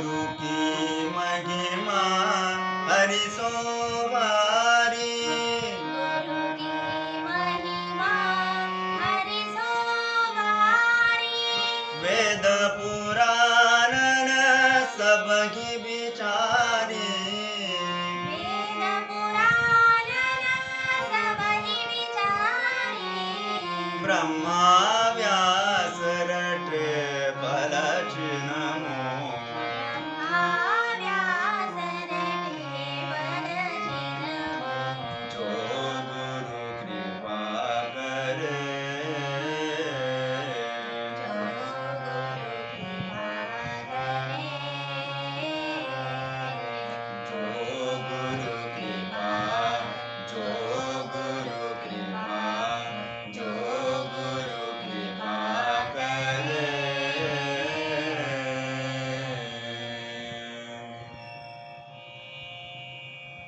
गुरु की महिमा हरि सोमारी। गुरु की महिमा हरि सोमारी। वेद पुराण सब की विचारी। वेद पुराण सबहि विचारी। ब्रह्मा